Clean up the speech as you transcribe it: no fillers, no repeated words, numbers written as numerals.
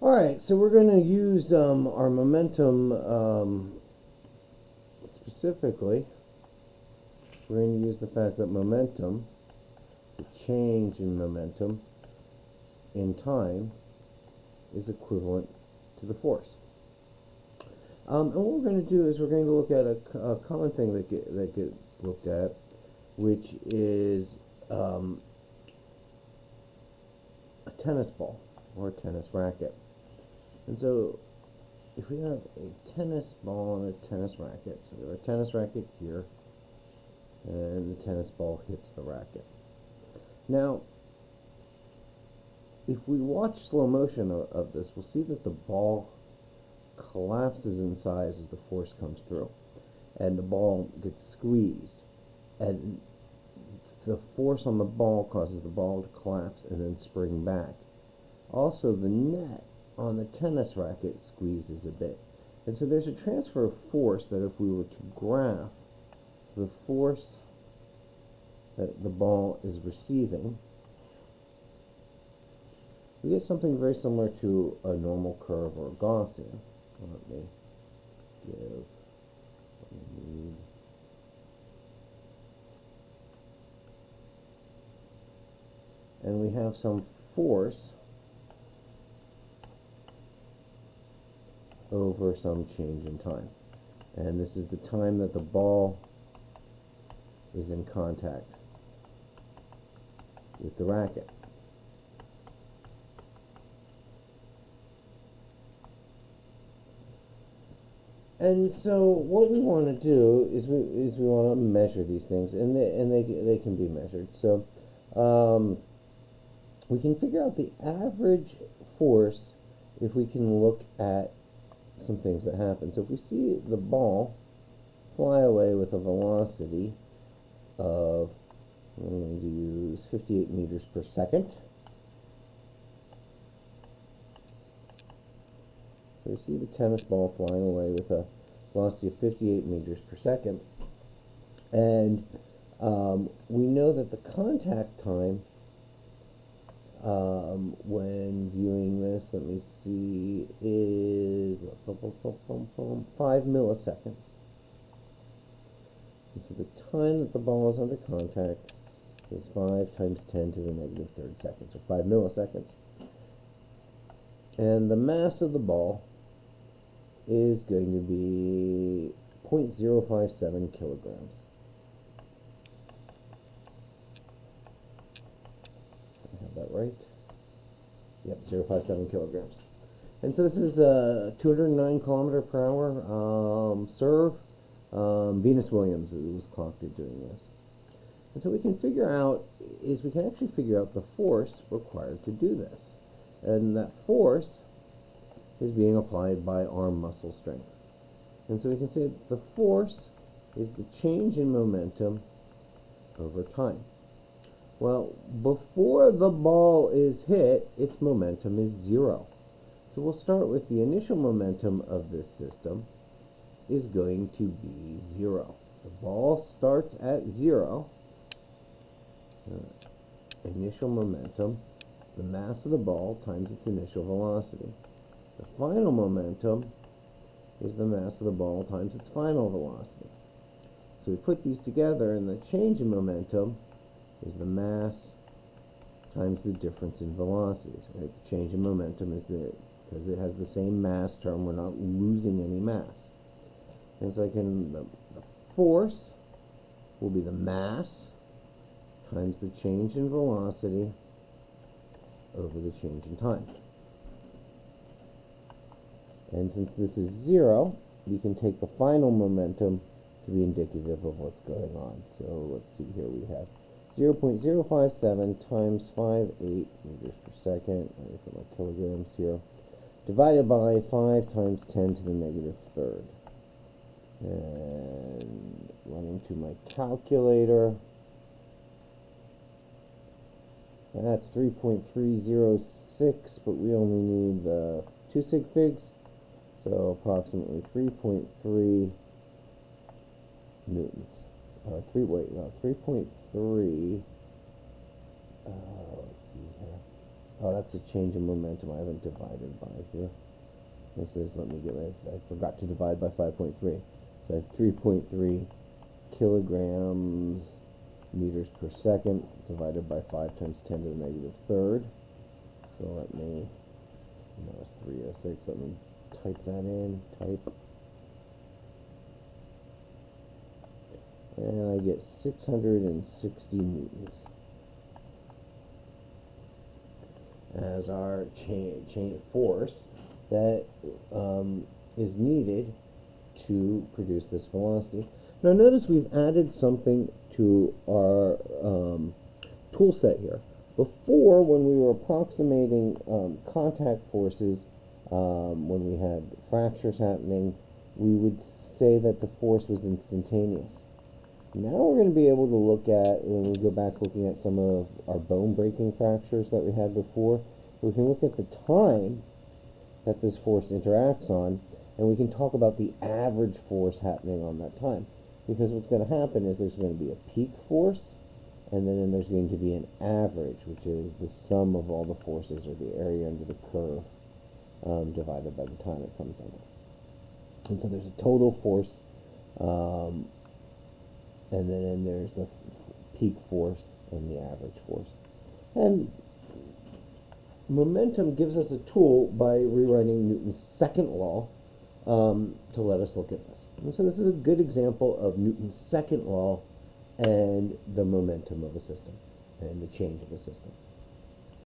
Alright, so we're going to use our momentum specifically. We're going to use the fact that momentum, the change in momentum in time, is equivalent to the force. And what we're going to do is we're going to look at a common thing that gets looked at, which is a tennis ball or a tennis racket. And so if we have a tennis ball and a tennis racket, so we have a tennis racket here, and the tennis ball hits the racket. Now, if we watch slow motion of this, we'll see that the ball collapses in size as the force comes through, and the ball gets squeezed, and the force on the ball causes the ball to collapse and then spring back. Also, the net on the tennis racket squeezes a bit, and so there's a transfer of force that if we were to graph the force that the ball is receiving, we get something very similar to a normal curve or a Gaussian. So let me give what we need. And we have some force over some change in time. And this is the time that the ball is in contact with the racket. And so what we want to do is we want to measure these things, and they can be measured. So we can figure out the average force if we can look at some things that happen. So if we see the ball fly away with a velocity of, I'm going to use 58 meters per second. So we see the tennis ball flying away with a velocity of 58 meters per second. And we know that the contact time when viewing this, let me see, is 5 milliseconds. And so the time that the ball is under contact is 5 times 10 to the negative third seconds, or 5 milliseconds. And the mass of the ball is going to be 0.057 kilograms. I have that right? Yep, 0.057 kilograms. And so this is a 209 kilometer per hour serve. Venus Williams was clocked at doing this. And so we can actually figure out the force required to do this. And that force is being applied by arm muscle strength. And so we can say that the force is the change in momentum over time. Well, before the ball is hit, its momentum is 0. So we'll start with the initial momentum of this system is going to be 0. The ball starts at 0. Initial momentum is the mass of the ball times its initial velocity. The final momentum is the mass of the ball times its final velocity. So we put these together, and the change in momentum is the mass times the difference in velocities. Right? The change in momentum is because it has the same mass term, we're not losing any mass. And so the force will be the mass times the change in velocity over the change in time. And since this is 0, you can take the final momentum to be indicative of what's going on. So let's see here, we have 0.057 times 5.8 meters per second, let me put my kilograms here, divided by 5 times 10 to the negative third. And running to my calculator, that's 3.306, but we only need 2 sig figs, so approximately 3.3 newtons. 3.3, let's see here, Oh, that's a change in momentum. I haven't divided by here. This is, let me get this. I forgot to divide by 5.3. So I have 3.3 kilograms meters per second divided by 5 times 10 to the negative third. So let me, no, it's 306. Let me type that in. Type. And I get 660 newtons as our chain force that is needed to produce this velocity. Now notice we've added something to our tool set here. Before, when we were approximating contact forces, when we had fractures happening, we would say that the force was instantaneous. Now we're going to be able to look at, when we go back looking at some of our bone breaking fractures that we had before, we can look at the time that this force interacts on, and we can talk about the average force happening on that time. Because what's going to happen is there's going to be a peak force, and then there's going to be an average, which is the sum of all the forces, or the area under the curve, divided by the time it comes on. And so there's a total force, and then there's the peak force and the average force. And momentum gives us a tool by rewriting Newton's second law to let us look at this. And so this is a good example of Newton's second law and the momentum of a system and the change of a system.